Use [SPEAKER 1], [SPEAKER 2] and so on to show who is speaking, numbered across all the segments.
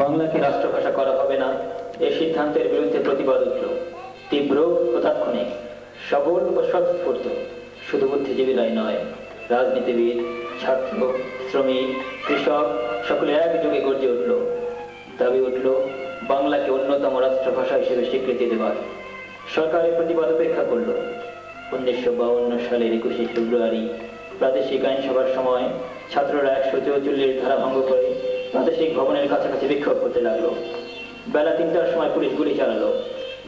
[SPEAKER 1] বাংলাকে রাষ্ট্রভাষা করা হবে না এই সিদ্ধান্তের বিরুদ্ধে প্রতিবাদ উঠল তীব্র ও তাৎক্ষণিক, সবল ও স্বতঃস্ফূর্ত। শুধু বুদ্ধিজীবীরাই নয়, রাজনীতিবিদ, ছাত্র, শ্রমিক, কৃষক সকলে একযোগে গর্জে উঠল। দাবি উঠল বাংলাকে অন্যতম রাষ্ট্রভাষা হিসেবে স্বীকৃতি দেওয়ার। সরকারের প্রতিবাদ উপেক্ষা করল। 1952 সালের 21শে ফেব্রুয়ারি প্রাদেশিক আইনসভার সময় ছাত্ররা 144 ধারা ভঙ্গ করে প্রাদেশিক ভবনের কাছাকাছি বিক্ষোভ করতে লাগলো। বেলা 3টার সময় পুলিশ গুলি চালালো,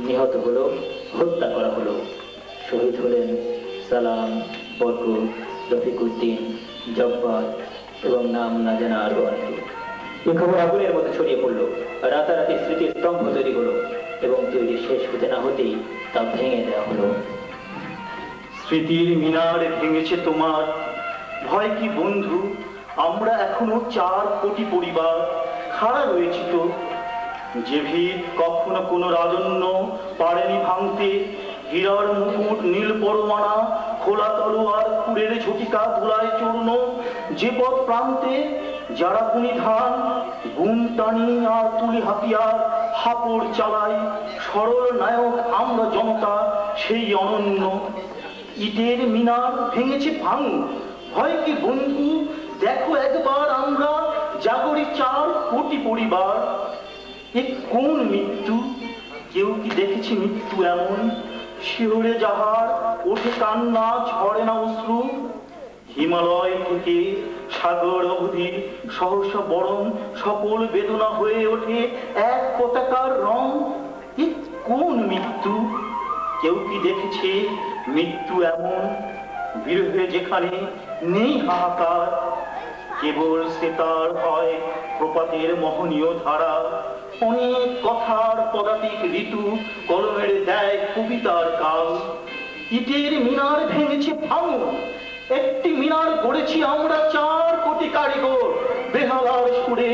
[SPEAKER 1] নিহত হলো, হত্যা করা হলো। শহীদ হলেন সালাম, বরকত, রফিকুদ্দিন, জব্বার এবং নাম না জানা আরো অনেকে। এই খবর আগুনের মতো ছড়িয়ে পড়লো। রাতারাতি স্মৃতির স্তম্ভ তৈরি হলো এবং তৈরি শেষ হতে না হতেই তা ভেঙে দেওয়া হলো।
[SPEAKER 2] স্মৃতির মিনার ভেঙেছে তোমার, ভয় কি বন্ধু? আমরা এখনো 4 কোটি পরিবার খাড়া রয়েছি তো। যে ভিত কখনো কোনো রাজন্য পারেনি ভাঙতে, হীরার মুকুট, নীল পরমাণা, খোলা তলোয়ার, খুরের ঝটিকা, ধুলায় চূর্ণ, যে পথ প্রান্তে যারা গুণী ধান গুণ টানি আর তুলি হাতিয়ার হাপড় চালাই, সরল নায়ক আমরা জনতা সেই অনন্য। ইটের মিনার ভেঙেছে ভাঙ, ভয় কি বন্ধু? দেখো একবার আমরা জাগরি 4 কোটি পরিবার। এ কোন মৃত্যু? কেউ কি দেখেছে মৃত্যু এমন? শিহরে যাহার ওঠে কান্না, ঝরে না অশ্রু। হিমালয় থেকে সাগর অবধি সহসা বরং সকল বেদনা হয়ে ওঠে এক পতাকার রং। এ কোন মৃত্যু? কেউ কি দেখেছে মৃত্যু এমন? বিরহে যেখানে নেই হাহাকার, কেবল সে তার হয় প্রপাতের মোহনীয় ধারা। অনেক কথার পদাতিক ঋতু কলমের দেয় কবিতার কাল। ইটের মিনার ভেঙেছে ভাঙন, একটি মিনার গড়েছি আমরা 4 কোটি কারিগর, বেহালার সুরে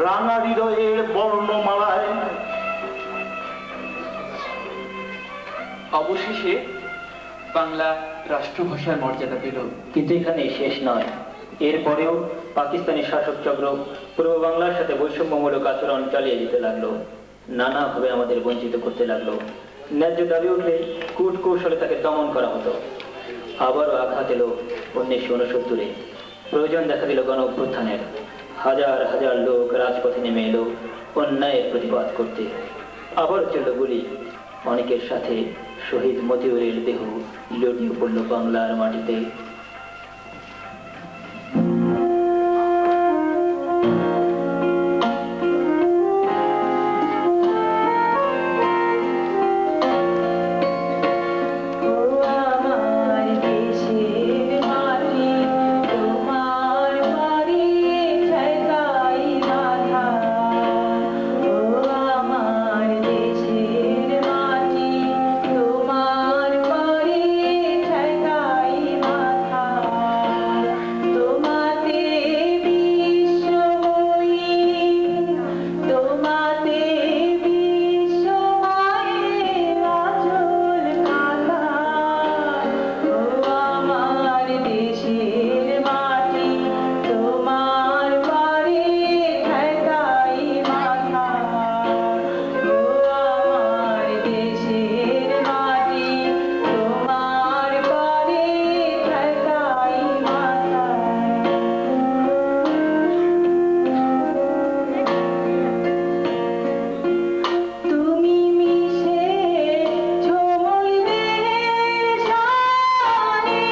[SPEAKER 2] রাঙা হৃদয়ের বর্ণমালায়।
[SPEAKER 3] অবশেষে বাংলা রাষ্ট্রভাষার মর্যাদা পেল।
[SPEAKER 1] কিন্তু এখানে শেষ নয়। এরপরেও পাকিস্তানি শাসক চক্র পূর্ব বাংলার সাথে বৈষম্যমূলক আচরণ চালিয়ে যেতে লাগলো, নানাভাবে আমাদের বঞ্চিত করতে লাগলো। ন্যায্য দাবি উঠলে কূট কৌশলে তাকে দমন করা হতো। আবারও আঘাত এলো 1969-এ। প্রয়োজন দেখা দিল গণ অভ্যুত্থানের। হাজার হাজার লোক রাজপথে নেমে এলো অন্যায়ের প্রতিবাদ করতে। আবার চলল গুলি। অনেকের সাথে শহীদ মতিউরের দেহ লুটিয়ে পড়ল বাংলার মাটিতে।
[SPEAKER 4] তোমাতে বিশ্বমায়ের আঁচল কাঁথা। ও আমার দেশের মাটি, তোমার পারে ঠেকাই মাথা। ও আমার দেশের মাটি, তোমার পারে ঠেকাই মাথা। তুমি মিশে ঝোমল দেহের শানে,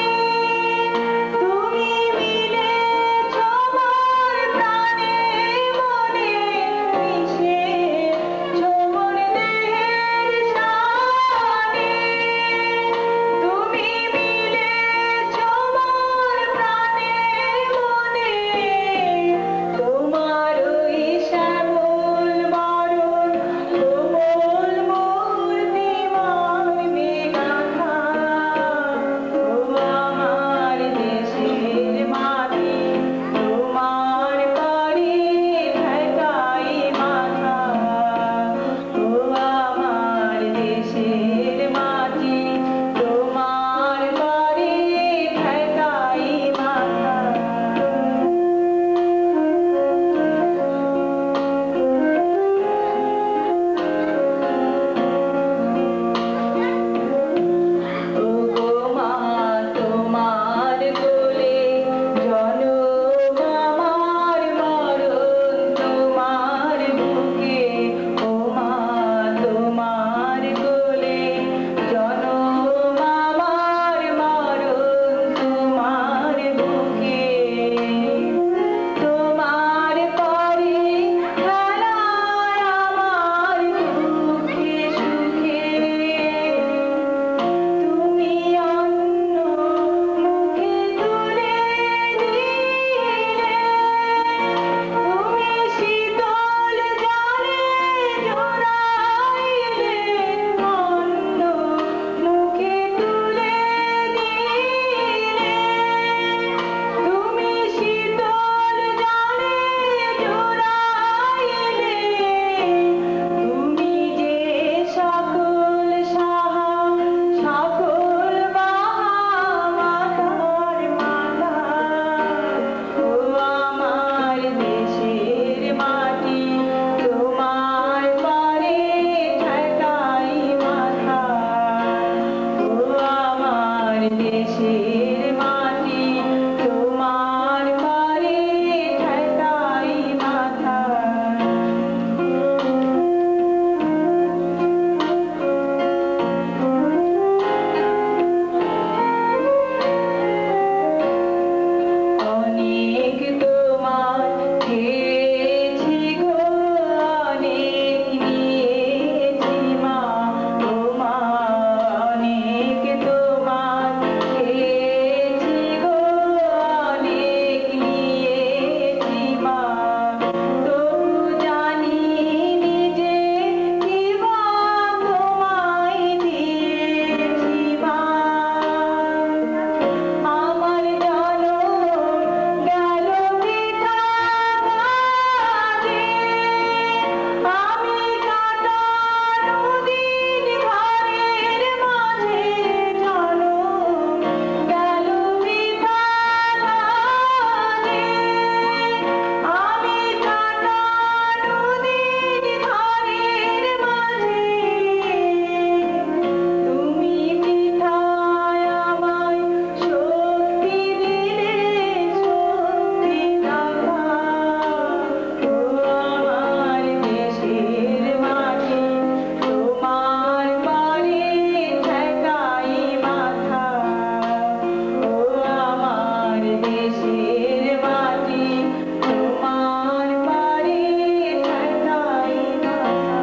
[SPEAKER 4] তুমি মিলেছ মোর প্রাণে মনে। মিশে ঝোমল দেহের শানে, তুমি মিলেছ মোর প্রাণে মনে। তোমার ওই শ্যামল বরণ কোমল মূর্তিমান মেঘাথা। ও আমার দেশের মাটি, তোমার পারে ঠেকাই মাথা। ও আমার দেশের মাটি, তোমার পারে ঠেকাই মাথা। ও গো মা, তোমার কোলে জনম আমার মরণ তোমার বুকে। ও মা, তোমার কোলে জনম আমার মরণ তোমার বুকে। তোমার পরে খেলায় আমার দুঃখে সুখে। তুমি অন্য মুখে তুলে দিলে, তুমি শীতল জলে জড়াইলে। অন্য মুখে তুলে দিলে, তুমি শীতল জলে জড়াইলে। তুমি যে সকল সাহা, সকল বাহা মাথার মাথা। ও আমার দেশের মাটি, তোমার পারে ঠেকাই মাথা। ও আমার দেশের মাটি, তোমার পারে ঠেকাই মাথা। অনেক তোমার খেয়েছি গো, অনেক নিয়েছি মা। ও মা, অনেক তোমার খেয়েছি গো, অনেক নিয়েছি মা। তবু জানি নিজে কি বা তোমায় দিয়েছি মা। আমার জনম গেল বৃথা কাজে, আমি কাটানো দিন ঘরের মাঝে। জনম গেল বৃথা কাজে, আমি কাটানো দিন ঘরের মাঝে। তুমি বৃথায় আমায় শক্তি দিলে, শক্তি দাতা। ও আমার দেশের মাটি, তোমার পারে ঠেকাই মাথা। ও আমার দেশের মাটি, তোমার পারে ঠেকাই মাথা।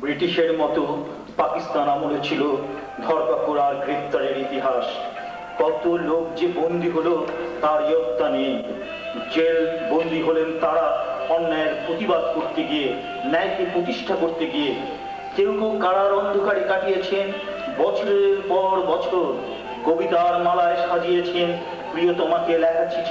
[SPEAKER 2] ব্রিটিশের মতো পাকিস্তান আমলে ছিল ধরপাকড় আর গ্রেপ্তারের ইতিহাস। কত লোক যে বন্দী হলো তার ইয়ত্তা নেই। জেল বন্দী হলেন তারা অন্যায়ের প্রতিবাদ করতে গিয়ে, ন্যায়কে প্রতিষ্ঠা করতে গিয়ে। কেউ কেউ কারার অন্ধকারে কাটিয়েছেন বছরের পর বছর, কবিতার মালায় সাজিয়েছেন প্রিয়তমাকে লেখা চিঠি।